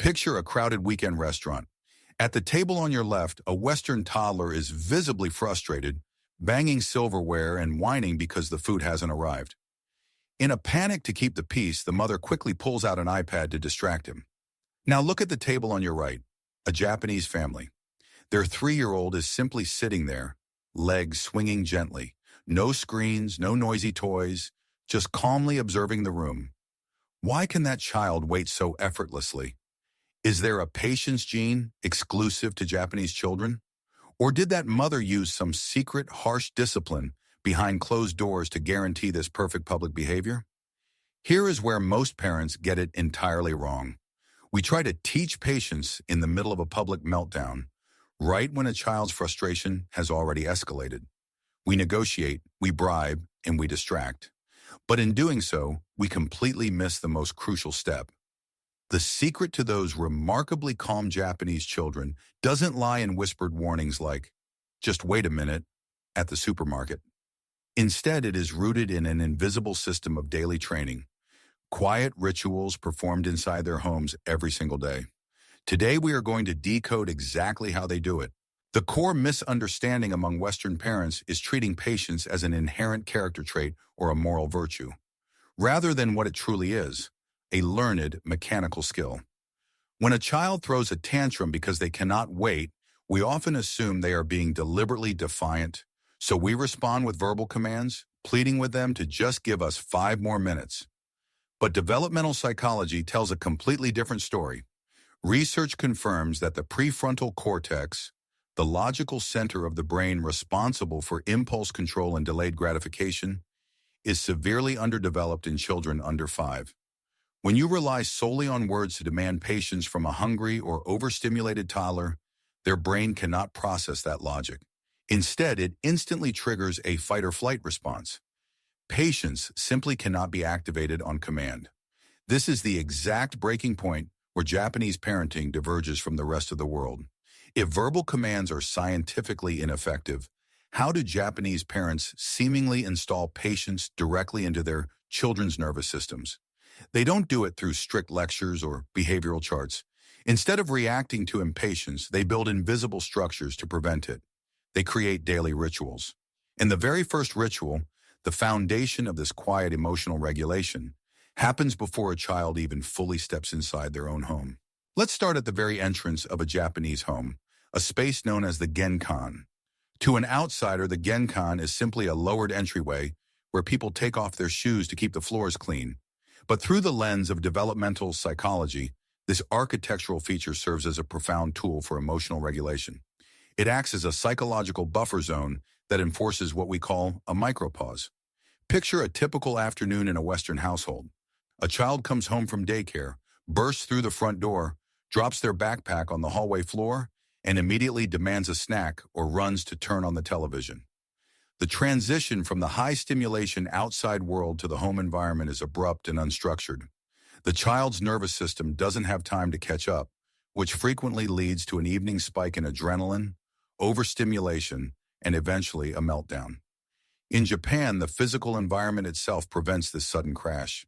Picture a crowded weekend restaurant. At the table on your left, a Western toddler is visibly frustrated, banging silverware and whining because the food hasn't arrived. In a panic to keep the peace, the mother quickly pulls out an iPad to distract him. Now look at the table on your right, a Japanese family. Their 3-year-old is simply sitting there, legs swinging gently. No screens, no noisy toys, just calmly observing the room. Why can that child wait so effortlessly? Is there a patience gene exclusive to Japanese children? Or did that mother use some secret, harsh discipline behind closed doors to guarantee this perfect public behavior? Here is where most parents get it entirely wrong. We try to teach patience in the middle of a public meltdown, right when a child's frustration has already escalated. We negotiate, we bribe, and we distract. But in doing so, we completely miss the most crucial step. The secret to those remarkably calm Japanese children doesn't lie in whispered warnings like, "Just wait a minute," at the supermarket. Instead, it is rooted in an invisible system of daily training, quiet rituals performed inside their homes every single day. Today, we are going to decode exactly how they do it. The core misunderstanding among Western parents is treating patience as an inherent character trait or a moral virtue, rather than what it truly is, a learned mechanical skill. When a child throws a tantrum because they cannot wait, we often assume they are being deliberately defiant, so we respond with verbal commands, pleading with them to just give us 5 more minutes. But developmental psychology tells a completely different story. Research confirms that the prefrontal cortex, the logical center of the brain responsible for impulse control and delayed gratification, is severely underdeveloped in children under 5. When you rely solely on words to demand patience from a hungry or overstimulated toddler, their brain cannot process that logic. Instead, it instantly triggers a fight-or-flight response. Patience simply cannot be activated on command. This is the exact breaking point where Japanese parenting diverges from the rest of the world. If verbal commands are scientifically ineffective, how do Japanese parents seemingly install patience directly into their children's nervous systems? They don't do it through strict lectures or behavioral charts. Instead of reacting to impatience, they build invisible structures to prevent it. They create daily rituals. In the very first ritual, the foundation of this quiet emotional regulation happens before a child even fully steps inside their own home. Let's start at the very entrance of a Japanese home, a space known as the Genkan. To an outsider, the Genkan is simply a lowered entryway where people take off their shoes to keep the floors clean. But through the lens of developmental psychology, this architectural feature serves as a profound tool for emotional regulation. It acts as a psychological buffer zone that enforces what we call a micropause. Picture a typical afternoon in a Western household. A child comes home from daycare, bursts through the front door, drops their backpack on the hallway floor, and immediately demands a snack or runs to turn on the television. The transition from the high-stimulation outside world to the home environment is abrupt and unstructured. The child's nervous system doesn't have time to catch up, which frequently leads to an evening spike in adrenaline, overstimulation, and eventually a meltdown. In Japan, the physical environment itself prevents this sudden crash.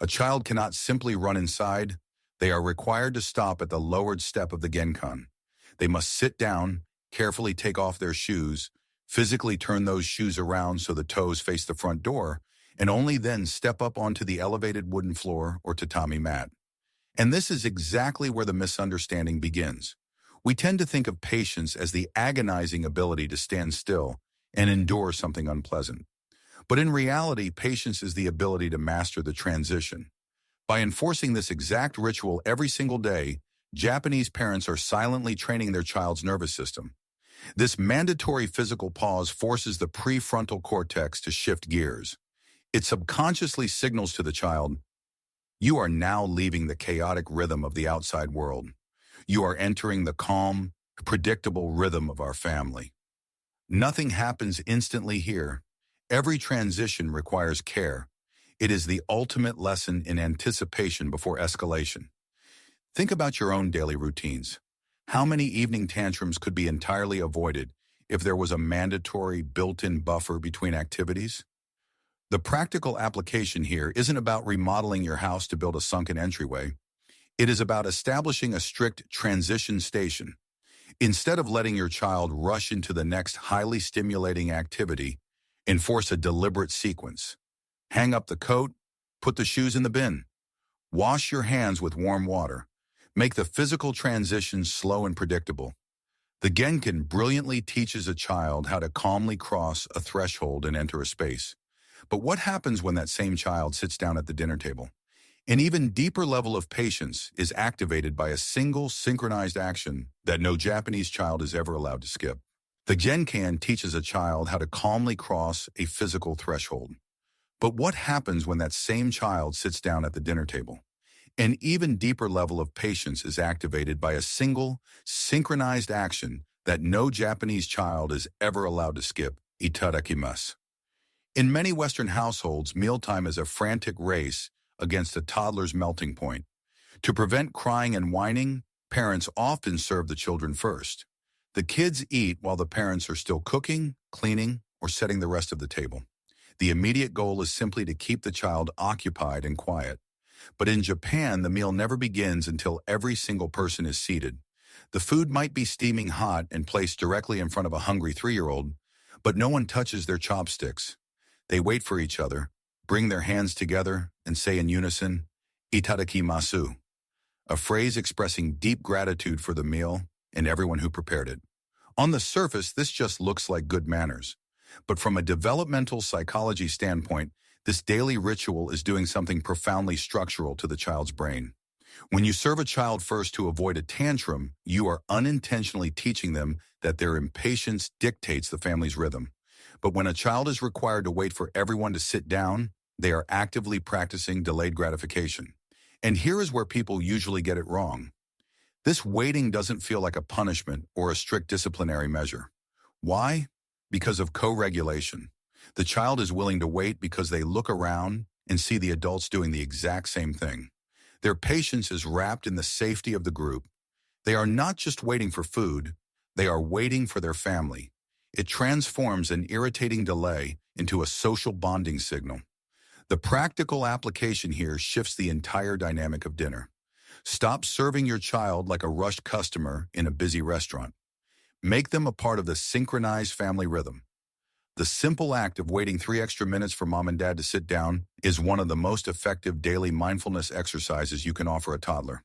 A child cannot simply run inside. They are required to stop at the lowered step of the Genkan. They must sit down, carefully take off their shoes, physically turn those shoes around so the toes face the front door, and only then step up onto the elevated wooden floor or tatami mat. And this is exactly where the misunderstanding begins. We tend to think of patience as the agonizing ability to stand still and endure something unpleasant. But in reality, patience is the ability to master the transition. By enforcing this exact ritual every single day, Japanese parents are silently training their child's nervous system. This mandatory physical pause forces the prefrontal cortex to shift gears. It subconsciously signals to the child, "You are now leaving the chaotic rhythm of the outside world. You are entering the calm, predictable rhythm of our family." Nothing happens instantly here. Every transition requires care. It is the ultimate lesson in anticipation before escalation. Think about your own daily routines. How many evening tantrums could be entirely avoided if there was a mandatory built-in buffer between activities? The practical application here isn't about remodeling your house to build a sunken entryway. It is about establishing a strict transition station. Instead of letting your child rush into the next highly stimulating activity, enforce a deliberate sequence. Hang up the coat, put the shoes in the bin. Wash your hands with warm water. Make the physical transition slow and predictable. The Genkan brilliantly teaches a child how to calmly cross a threshold and enter a space. But what happens when that same child sits down at the dinner table? An even deeper level of patience is activated by a single synchronized action that no Japanese child is ever allowed to skip. The Genkan teaches a child how to calmly cross a physical threshold. But what happens when that same child sits down at the dinner table? An even deeper level of patience is activated by a single, synchronized action that no Japanese child is ever allowed to skip, Itadakimasu. In many Western households, mealtime is a frantic race against a toddler's melting point. To prevent crying and whining, parents often serve the children first. The kids eat while the parents are still cooking, cleaning, or setting the rest of the table. The immediate goal is simply to keep the child occupied and quiet. But in Japan, the meal never begins until every single person is seated. The food might be steaming hot and placed directly in front of a hungry 3-year-old, but no one touches their chopsticks. They wait for each other, bring their hands together, and say in unison, Itadakimasu, a phrase expressing deep gratitude for the meal and everyone who prepared it. On the surface, this just looks like good manners. But from a developmental psychology standpoint, this daily ritual is doing something profoundly structural to the child's brain. When you serve a child first to avoid a tantrum, you are unintentionally teaching them that their impatience dictates the family's rhythm. But when a child is required to wait for everyone to sit down, they are actively practicing delayed gratification. And here is where people usually get it wrong. This waiting doesn't feel like a punishment or a strict disciplinary measure. Why? Because of co-regulation. The child is willing to wait because they look around and see the adults doing the exact same thing. Their patience is wrapped in the safety of the group. They are not just waiting for food, they are waiting for their family. It transforms an irritating delay into a social bonding signal. The practical application here shifts the entire dynamic of dinner. Stop serving your child like a rushed customer in a busy restaurant. Make them a part of the synchronized family rhythm. The simple act of waiting 3 extra minutes for mom and dad to sit down is one of the most effective daily mindfulness exercises you can offer a toddler.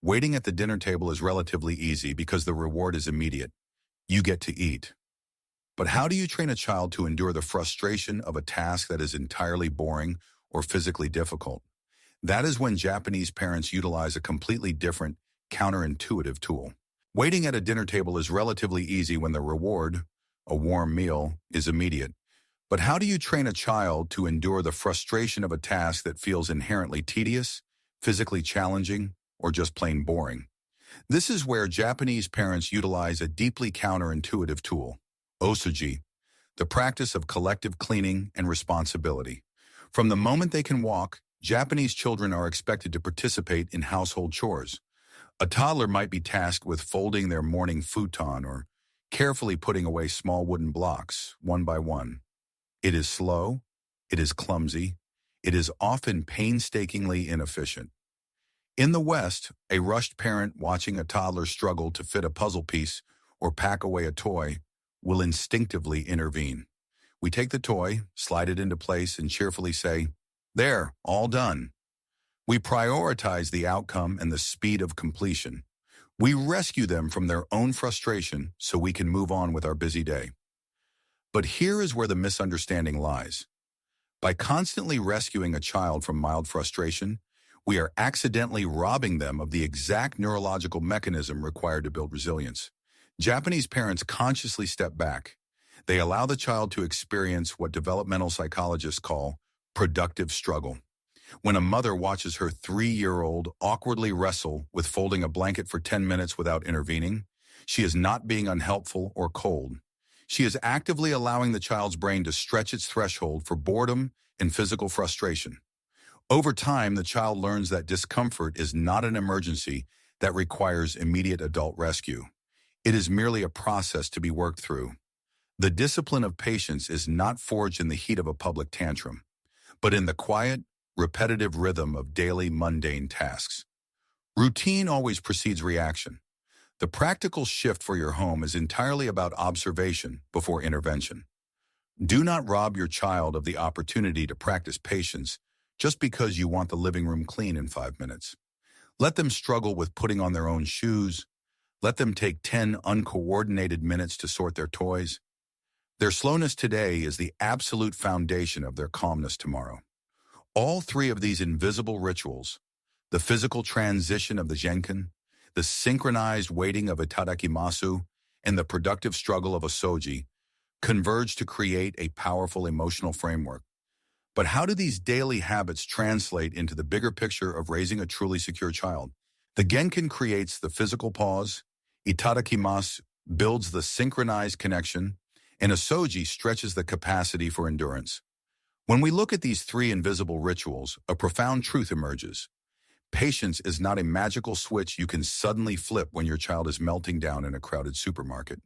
Waiting at the dinner table is relatively easy because the reward is immediate. You get to eat. But how do you train a child to endure the frustration of a task that is entirely boring or physically difficult? That is when Japanese parents utilize a completely different, counterintuitive tool. Waiting at a dinner table is relatively easy when the reward, a warm meal, is immediate. But how do you train a child to endure the frustration of a task that feels inherently tedious, physically challenging, or just plain boring? This is where Japanese parents utilize a deeply counterintuitive tool, Osoji, the practice of collective cleaning and responsibility. From the moment they can walk, Japanese children are expected to participate in household chores. A toddler might be tasked with folding their morning futon or carefully putting away small wooden blocks, one by one. It is slow, it is clumsy, it is often painstakingly inefficient. In the West, a rushed parent watching a toddler struggle to fit a puzzle piece or pack away a toy will instinctively intervene. We take the toy, slide it into place, and cheerfully say, "There, all done." We prioritize the outcome and the speed of completion. We rescue them from their own frustration so we can move on with our busy day. But here is where the misunderstanding lies. By constantly rescuing a child from mild frustration, we are accidentally robbing them of the exact neurological mechanism required to build resilience. Japanese parents consciously step back. They allow the child to experience what developmental psychologists call productive struggle. When a mother watches her 3-year-old awkwardly wrestle with folding a blanket for 10 minutes without intervening, she is not being unhelpful or cold. She is actively allowing the child's brain to stretch its threshold for boredom and physical frustration. Over time, the child learns that discomfort is not an emergency that requires immediate adult rescue. It is merely a process to be worked through. The discipline of patience is not forged in the heat of a public tantrum, but in the quiet, repetitive rhythm of daily mundane tasks. Routine always precedes reaction. The practical shift for your home is entirely about observation before intervention. Do not rob your child of the opportunity to practice patience just because you want the living room clean in 5 minutes. Let them struggle with putting on their own shoes. Let them take 10 uncoordinated minutes to sort their toys. Their slowness today is the absolute foundation of their calmness tomorrow. All three of these invisible rituals, the physical transition of the Genkan, the synchronized waiting of Itadakimasu, and the productive struggle of Osoji, converge to create a powerful emotional framework. But how do these daily habits translate into the bigger picture of raising a truly secure child? The Genkan creates the physical pause, Itadakimasu builds the synchronized connection, and Osoji stretches the capacity for endurance. When we look at these three invisible rituals, a profound truth emerges. Patience is not a magical switch you can suddenly flip when your child is melting down in a crowded supermarket.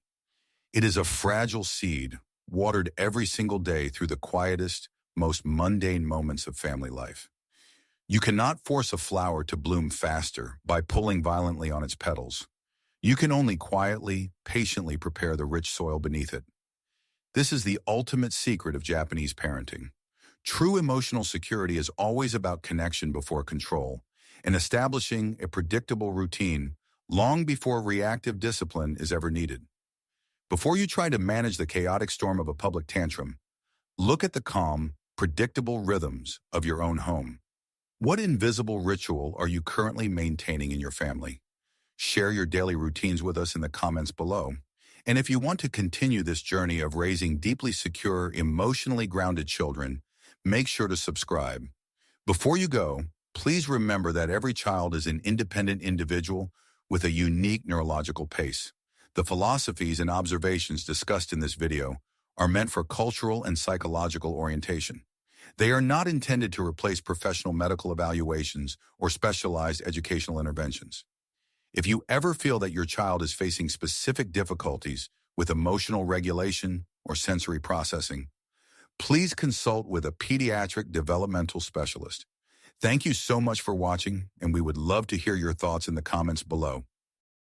It is a fragile seed, watered every single day through the quietest, most mundane moments of family life. You cannot force a flower to bloom faster by pulling violently on its petals. You can only quietly, patiently prepare the rich soil beneath it. This is the ultimate secret of Japanese parenting. True emotional security is always about connection before control and establishing a predictable routine long before reactive discipline is ever needed. Before you try to manage the chaotic storm of a public tantrum, look at the calm, predictable rhythms of your own home. What invisible ritual are you currently maintaining in your family? Share your daily routines with us in the comments below. And if you want to continue this journey of raising deeply secure, emotionally grounded children, make sure to subscribe. Before you go, please remember that every child is an independent individual with a unique neurological pace. The philosophies and observations discussed in this video are meant for cultural and psychological orientation. They are not intended to replace professional medical evaluations or specialized educational interventions. If you ever feel that your child is facing specific difficulties with emotional regulation or sensory processing, please consult with a pediatric developmental specialist. Thank you so much for watching, and we would love to hear your thoughts in the comments below.